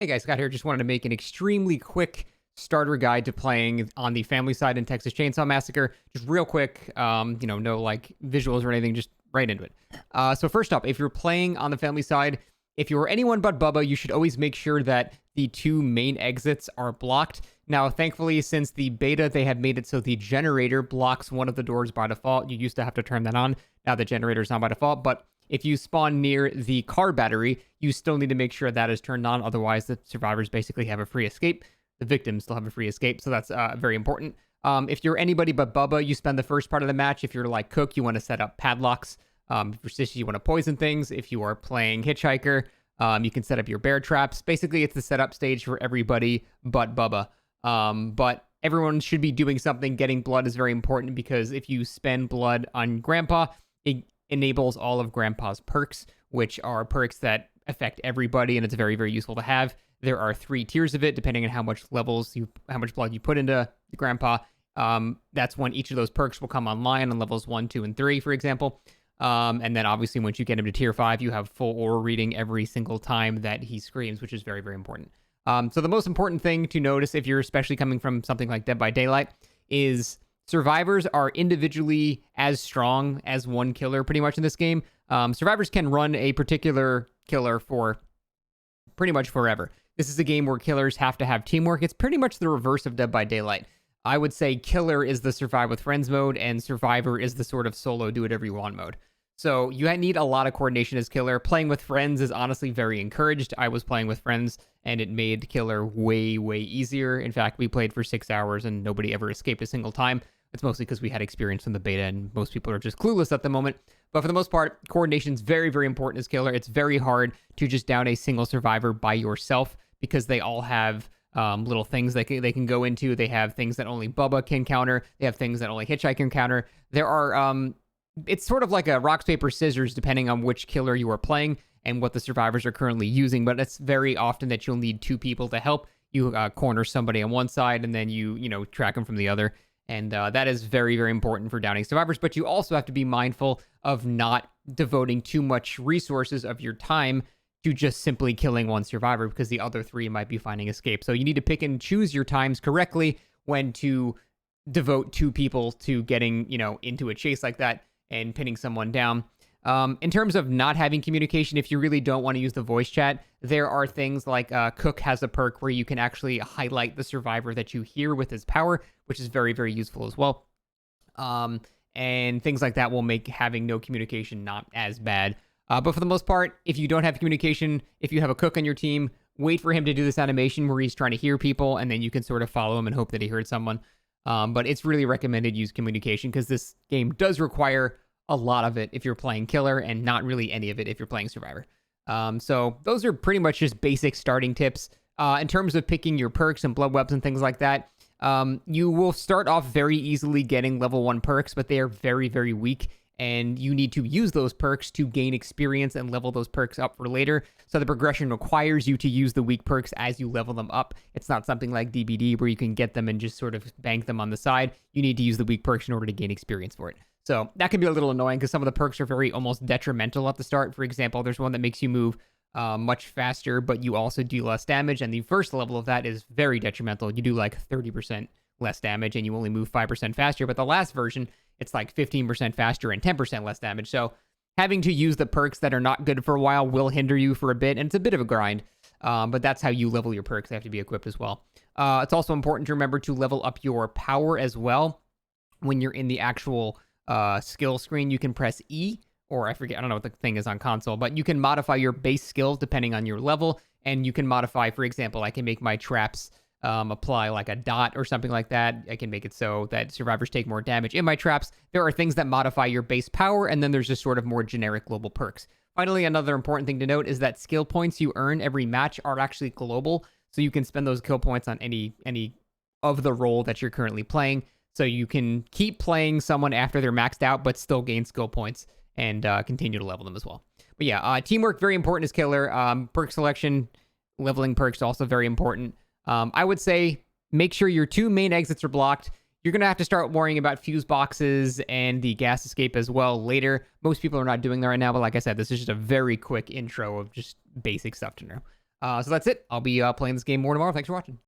Hey guys, Scott here. Just wanted to make an extremely quick starter guide to playing on the family side in Texas Chainsaw Massacre. Just real quick, no like visuals or anything, just right into it. So first up, if you're playing on the family side, if you're anyone but Bubba, you should always make sure that the two main exits are blocked. Now, thankfully, since the beta, they have made it so the generator blocks one of the doors by default. You used to have to turn that on. Now the generator is on by default, but if you spawn near the car battery, you still need to make sure that is turned on. Otherwise, the survivors basically have a free escape. The victims still have a free escape, so that's very important. If you're anybody but Bubba, you spend the first part of the match. If you're like Cook, you want to set up padlocks. If you're Sissy, you want to poison things. If you are playing Hitchhiker, you can set up your bear traps. Basically, it's the setup stage for everybody but Bubba. But everyone should be doing something. Getting blood is very important because if you spend blood on Grandpa, it enables all of Grandpa's perks, which are perks that affect everybody, and it's very, very useful to have. There are 3 tiers of it, depending on how much blood you put into the Grandpa. That's when each of those perks will come online on levels 1, 2, and 3, for example. And then obviously once you get him to tier 5, you have full aura reading every single time that he screams, which is very, very important. So the most important thing to notice, if you're especially coming from something like Dead by Daylight, is survivors are individually as strong as one killer pretty much in this game. Survivors can run a particular killer for pretty much forever. This is a game where killers have to have teamwork. It's pretty much the reverse of Dead by Daylight. I would say killer is the survive with friends mode, and survivor is the sort of solo do whatever you want mode. So you need a lot of coordination as killer. Playing with friends is honestly very encouraged. I was playing with friends, and it made killer way, way easier. In fact, we played for 6 hours, and nobody ever escaped a single time. It's mostly because we had experience from the beta, and most people are just clueless at the moment. But for the most part, coordination is very, very important as killer. It's very hard to just down a single survivor by yourself because they all have little things they can go into. They have things that only Bubba can counter. They have things that only Hitchhiker can counter. There are it's sort of like a rock, paper, scissors, depending on which killer you are playing and what the survivors are currently using. But it's very often that you'll need 2 people to help you corner somebody on one side, and then you track them from the other. And that is very, very important for downing survivors. But you also have to be mindful of not devoting too much resources of your time to just simply killing one survivor, because the other 3 might be finding escape. So you need to pick and choose your times correctly when to devote 2 people to getting, into a chase like that and pinning someone down. In terms of not having communication, if you really don't want to use the voice chat, there are things like Cook has a perk where you can actually highlight the survivor that you hear with his power, which is very, very useful as well. And things like that will make having no communication not as bad. But for the most part, if you don't have communication, if you have a Cook on your team, wait for him to do this animation where he's trying to hear people, and then you can sort of follow him and hope that he heard someone. But it's really recommended use communication because this game does require a lot of it if you're playing killer and not really any of it if you're playing survivor. So those are pretty much just basic starting tips. In terms of picking your perks and blood webs and things like that, you will start off very easily getting level 1 perks, but they are very, very weak. And you need to use those perks to gain experience and level those perks up for later. So the progression requires you to use the weak perks as you level them up. It's not something like DBD where you can get them and just sort of bank them on the side. You need to use the weak perks in order to gain experience for it. So that can be a little annoying because some of the perks are very almost detrimental at the start. For example, there's one that makes you move much faster, but you also do less damage. And the first level of that is very detrimental. You do like 30% less damage and you only move 5% faster. But the last version, it's like 15% faster and 10% less damage. So having to use the perks that are not good for a while will hinder you for a bit, and it's a bit of a grind. But that's how you level your perks. They have to be equipped as well. It's also important to remember to level up your power as well. When you're in the actual skill screen, you can press E, or I don't know what the thing is on console, but you can modify your base skills depending on your level, and you can modify, for example, I can make my traps apply like a dot or something like that. I can make it so that survivors take more damage in my traps. There are things that modify your base power, and then there's just sort of more generic global perks. Finally, another important thing to note is that skill points you earn every match are actually global, so you can spend those kill points on any of the role that you're currently playing. So you can keep playing someone after they're maxed out, but still gain skill points and continue to level them as well. But yeah, teamwork, very important as killer. Perk selection, leveling perks, also very important. I would say make sure your 2 main exits are blocked. You're going to have to start worrying about fuse boxes and the gas escape as well later. Most people are not doing that right now, but like I said, this is just a very quick intro of just basic stuff to know. So that's it. I'll be playing this game more tomorrow. Thanks for watching.